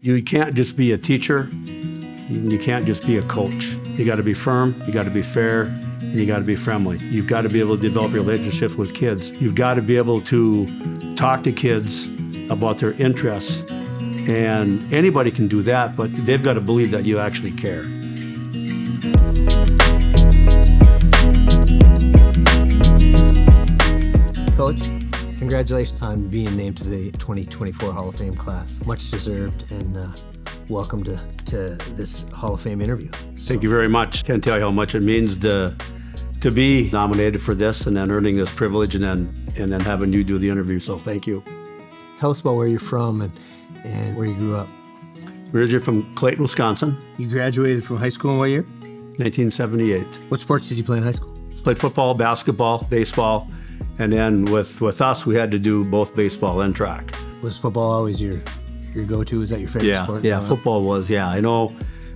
You can't just be a teacher. You can't just be a coach. You got to be firm, you got to be fair, and you got to be friendly. You've got to be able to develop relationships with kids. You've got to be able to talk to kids about their interests. And anybody can do that, but they've got to believe that you actually care. Coach, congratulations on being named to the 2024 Hall of Fame class. Much deserved, and welcome to this Hall of Fame interview. Thank you very much. Can't tell you how much it means to be nominated for this and then earning this privilege and then having you do the interview, so thank you. Tell us about where you're from and where you grew up. Originally from Clayton, Wisconsin. You graduated from high school in what year? 1978. What sports did you play in high school? Played football, basketball, baseball, and then with us, we had to do both baseball and track. Was football always your go-to? Was that your favorite sport? Yeah, football was, I know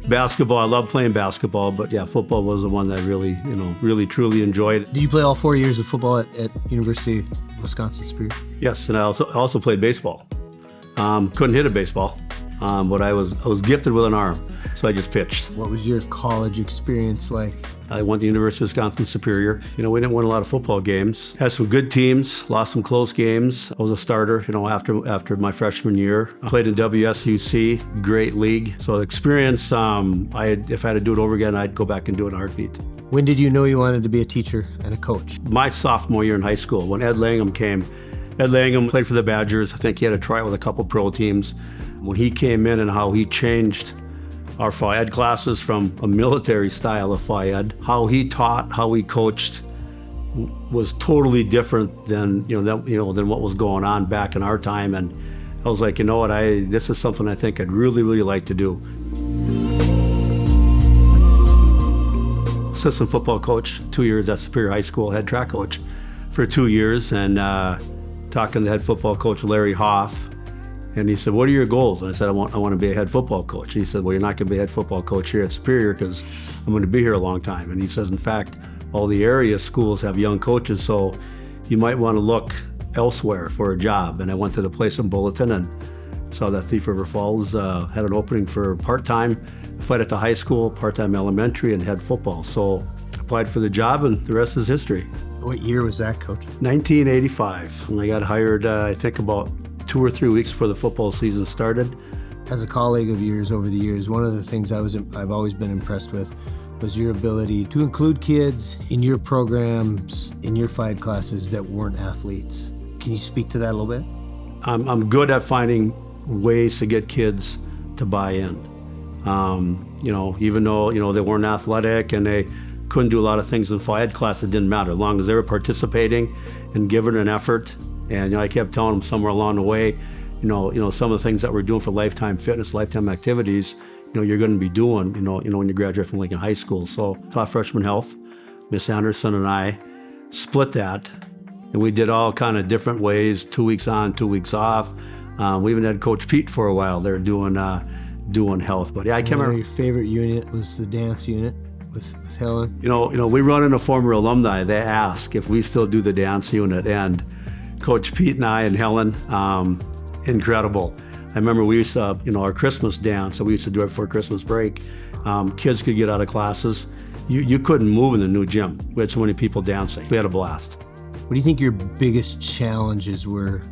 basketball, I love playing basketball, but yeah, football was the one that I really truly enjoyed. Did you play all 4 years of football at University of Wisconsin Superior? Yes, and I also played baseball. Couldn't hit a baseball, but I was gifted with an arm, so I just pitched. What was your college experience like? I went to University of Wisconsin Superior. We didn't win a lot of football games. Had some good teams, lost some close games. I was a starter, after my freshman year. I played in WSUC, great league. So the experience, if I had to do it over again, I'd go back and do it in a heartbeat. When did you know you wanted to be a teacher and a coach? My sophomore year in high school, when Ed Langham came. Ed Langham played for the Badgers. I think he had a tryout with a couple pro teams. When he came in and how he changed our Phi Ed classes from a military style of Phi Ed, how he taught, how he coached was totally different than what was going on back in our time. And I was like, this is something I think I'd really, really like to do. Assistant football coach, 2 years at Superior High School, head track coach for 2 years, and talking to the head football coach, Larry Hoff. And he said, what are your goals? And I said, I want to be a head football coach. He said, well, you're not going to be a head football coach here at Superior because I'm going to be here a long time. And he says, in fact, all the area schools have young coaches, so you might want to look elsewhere for a job. And I went to the place in Bulletin and saw that Thief River Falls had an opening for part-time fight at the high school, part-time elementary, and head football. So I applied for the job, and the rest is history. What year was that, Coach? 1985. And I got hired, I think, about 2 or 3 weeks before the football season started. As a colleague of yours over the years, one of the things I've always been impressed with was your ability to include kids in your programs, in your Phi Ed classes that weren't athletes. Can you speak to that a little bit? I'm good at finding ways to get kids to buy in. Even though, they weren't athletic and they couldn't do a lot of things in Phi Ed class, it didn't matter. As long as they were participating and giving an effort. And I kept telling them somewhere along the way, some of the things that we're doing for lifetime fitness, lifetime activities, you're going to be doing, when you graduate from Lincoln High School. So taught freshman health. Miss Anderson and I split that, and we did all kind of different ways, 2 weeks on, 2 weeks off. We even had Coach Pete for a while there doing health. But yeah, I can't remember. Your favorite unit was the dance unit with Helen. We run into former alumni. They ask if we still do the dance unit, and Coach Pete and I and Helen, incredible. I remember we used to, our Christmas dance, so we used to do it for Christmas break. Kids could get out of classes. You couldn't move in the new gym. We had so many people dancing. We had a blast. What do you think your biggest challenges were,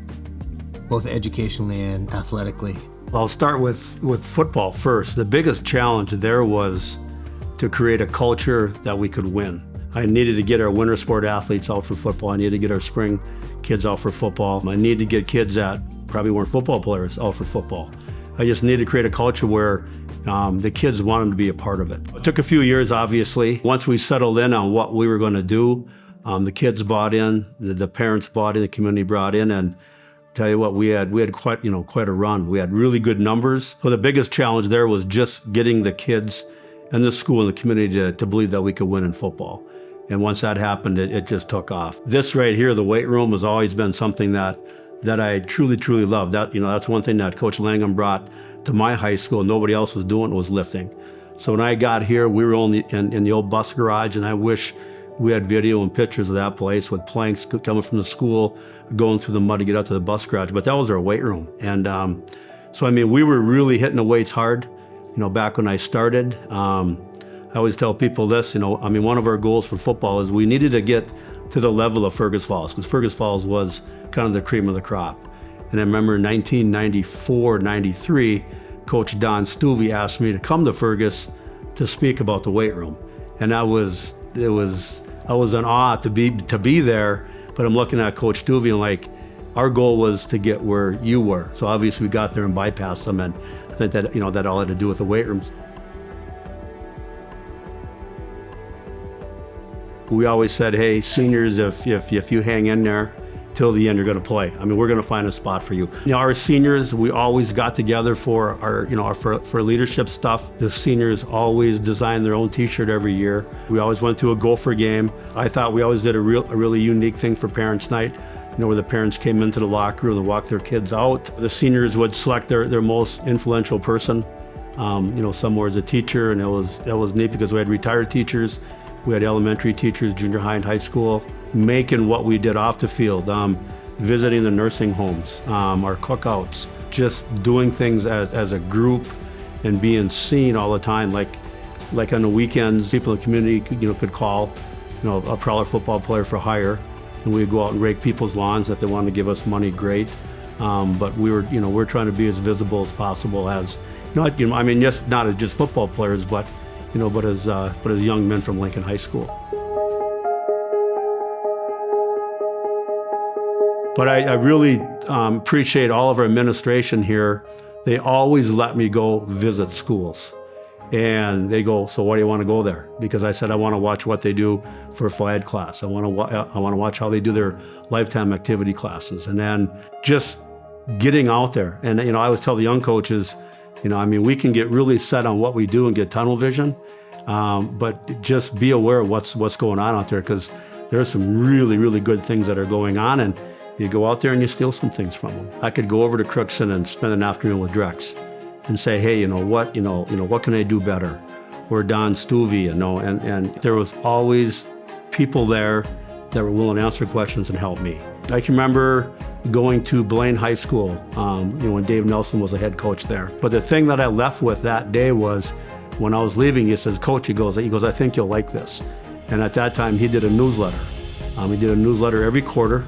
both educationally and athletically? Well, I'll start with football first. The biggest challenge there was to create a culture that we could win. I needed to get our winter sport athletes out for football. I needed to get our spring kids out for football. I needed to get kids that probably weren't football players out for football. I just needed to create a culture where the kids wanted to be a part of it. It took a few years, obviously. Once we settled in on what we were going to do, the kids bought in, the parents bought in, the community brought in, and tell you what, we had quite a run. We had really good numbers. So the biggest challenge there was just getting the kids and the school and the community to believe that we could win in football. And once that happened, it just took off. This right here, the weight room, has always been something that I truly, truly love. That's one thing that Coach Langham brought to my high school. Nobody else was doing, was lifting. So when I got here, we were only in the old bus garage, and I wish we had video and pictures of that place with planks coming from the school, going through the mud to get out to the bus garage. But that was our weight room. And So, I mean, we were really hitting the weights hard, back when I started. I always tell people this, one of our goals for football is we needed to get to the level of Fergus Falls, because Fergus Falls was kind of the cream of the crop. And I remember in 1994, 93, Coach Don Stuvey asked me to come to Fergus to speak about the weight room. And I was in awe to be there, but I'm looking at Coach Stuvey and like, our goal was to get where you were. So obviously we got there and bypassed them, and I think that, that all had to do with the weight rooms. We always said, hey, seniors, if you hang in there till the end, you're going to play. I mean, we're going to find a spot for you. Our seniors, we always got together for our, for leadership stuff. The seniors always designed their own T-shirt every year. We always went to a Gopher game. I thought we always did a really unique thing for Parents' Night, where the parents came into the locker room and walked their kids out. The seniors would select their most influential person. Some were as a teacher, and that was neat because we had retired teachers. We had elementary teachers, junior high and high school, making what we did off the field, visiting the nursing homes, our cookouts, just doing things as a group and being seen all the time. Like on the weekends, people in the community could call, a Prowler football player for hire, and we'd go out and rake people's lawns. If they wanted to give us money, great. But we're trying to be as visible as possible as, not as just football players, but as young men from Lincoln High School. But I really appreciate all of our administration here. They always let me go visit schools. And they go, so why do you want to go there? Because I said, I want to watch what they do for FIAD class. I want to watch how they do their lifetime activity classes. And then just getting out there. And, I always tell the young coaches, we can get really set on what we do and get tunnel vision. But just be aware of what's going on out there, because there are some really, really good things that are going on. And you go out there and you steal some things from them. I could go over to Crookston and spend an afternoon with Drex and say, hey, what can I do better? Or Don Stuvey, and there was always people there that were willing to answer questions and help me. I can remember going to Blaine High School, when Dave Nelson was the head coach there. But the thing that I left with that day was, when I was leaving, he says, Coach, he goes, I think you'll like this. And at that time, he did a newsletter. He did a newsletter every quarter,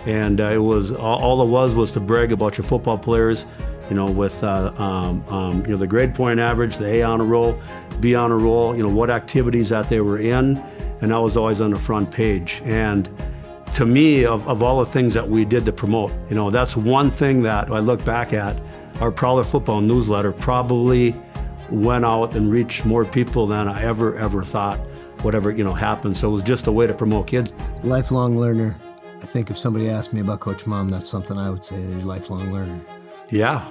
and it was all it was to brag about your football players, with the grade point average, the A honor roll, B honor roll, what activities that they were in, and that was always on the front page. And to me, of all the things that we did to promote, that's one thing that I look back at. Our Prowler football newsletter probably went out and reached more people than I ever thought would ever happen. So it was just a way to promote kids. Lifelong learner. I think if somebody asked me about Coach Mumm, that's something I would say, they're a lifelong learner. Yeah,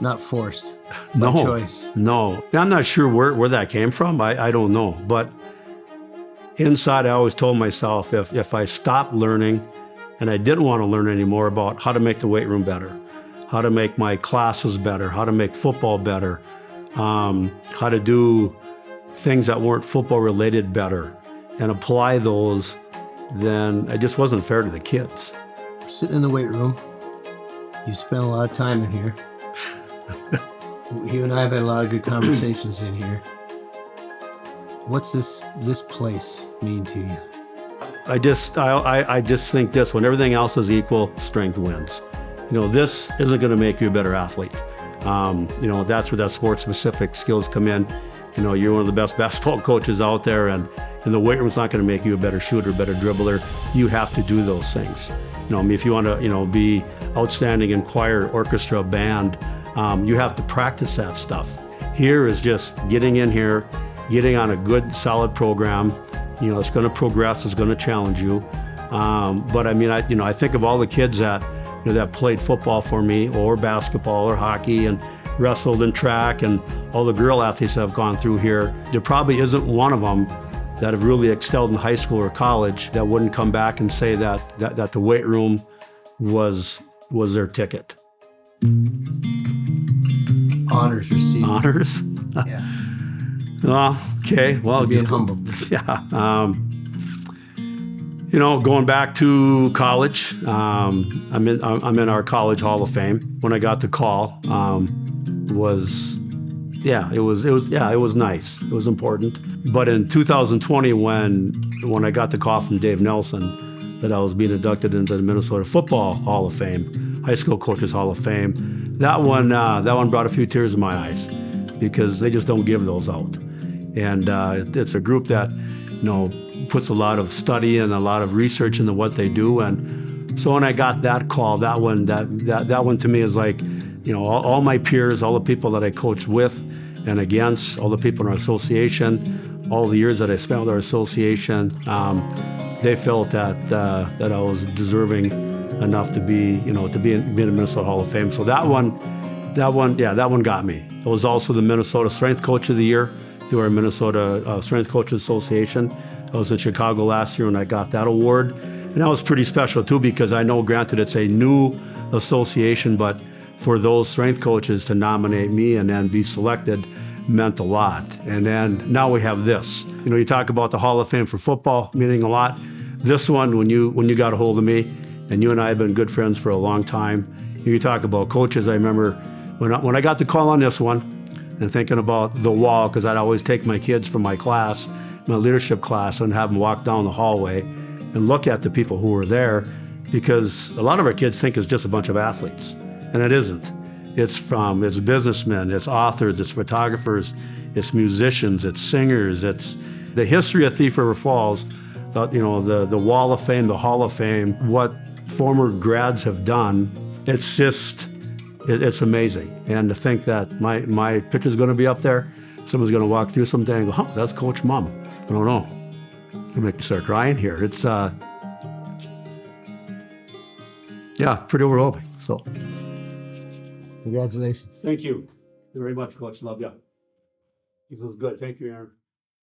not forced. No by choice. No, I'm not sure where that came from. I don't know, but inside I always told myself if I stopped learning and I didn't want to learn anymore about how to make the weight room better, how to make my classes better, how to make football better, how to do things that weren't football related better and apply those, then it just wasn't fair to the kids. We're sitting in the weight room. You spent a lot of time in here. You and I have had a lot of good conversations in here. What's this place mean to you? I just think this: when everything else is equal, strength wins. This isn't going to make you a better athlete. That's where that sports-specific skills come in. You're one of the best basketball coaches out there, and the weight room's not going to make you a better shooter, better dribbler. You have to do those things. If you want to, be outstanding in choir, orchestra, band, you have to practice that stuff. Here is just getting in here, getting on a good, solid program. It's going to progress, it's going to challenge you. But I think of all the kids that played football for me, or basketball, or hockey, and wrestled and track, and all the girl athletes that have gone through here. There probably isn't one of them that have really excelled in high school or college that wouldn't come back and say that the weight room was their ticket. Honors received. Honors? Yeah. Okay. Well, being humble. Yeah. You know, going back to college, I'm in our college Hall of Fame. When I got the call, it was nice. It was important. But in 2020, when I got the call from Dave Nelson that I was being inducted into the Minnesota Football Hall of Fame, High School Coaches Hall of Fame, that one brought a few tears in my eyes because they just don't give those out. And it's a group that, puts a lot of study and a lot of research into what they do. And so when I got that call, that one to me is like, all my peers, all the people that I coach with and against, all the people in our association, all the years that I spent with our association, they felt that I was deserving enough to be in the Minnesota Hall of Fame. So that one got me. It was also the Minnesota Strength Coach of the Year through our Minnesota Strength Coaches Association. I was in Chicago last year when I got that award. And that was pretty special too, because I know, granted, it's a new association, but for those strength coaches to nominate me and then be selected meant a lot. And then now we have this. You talk about the Hall of Fame for football meaning a lot. This one, when you got a hold of me, and you and I have been good friends for a long time, you talk about coaches. I remember when I got the call on this one and thinking about the wall, because I'd always take my kids from my class, my leadership class, and have them walk down the hallway and look at the people who were there, because a lot of our kids think it's just a bunch of athletes, and it isn't. It's businessmen, it's authors, it's photographers, it's musicians, it's singers, it's the history of Thief River Falls, the Wall of Fame, the Hall of Fame, what former grads have done. It's just, it's amazing. And to think that my picture's going to be up there, someone's going to walk through someday and go, that's Coach Mumm. I don't know. It'll make me start crying here. It's, pretty overwhelming. So, Congratulations. thank you very much, Coach. Love you. This was good. Thank you, Aaron.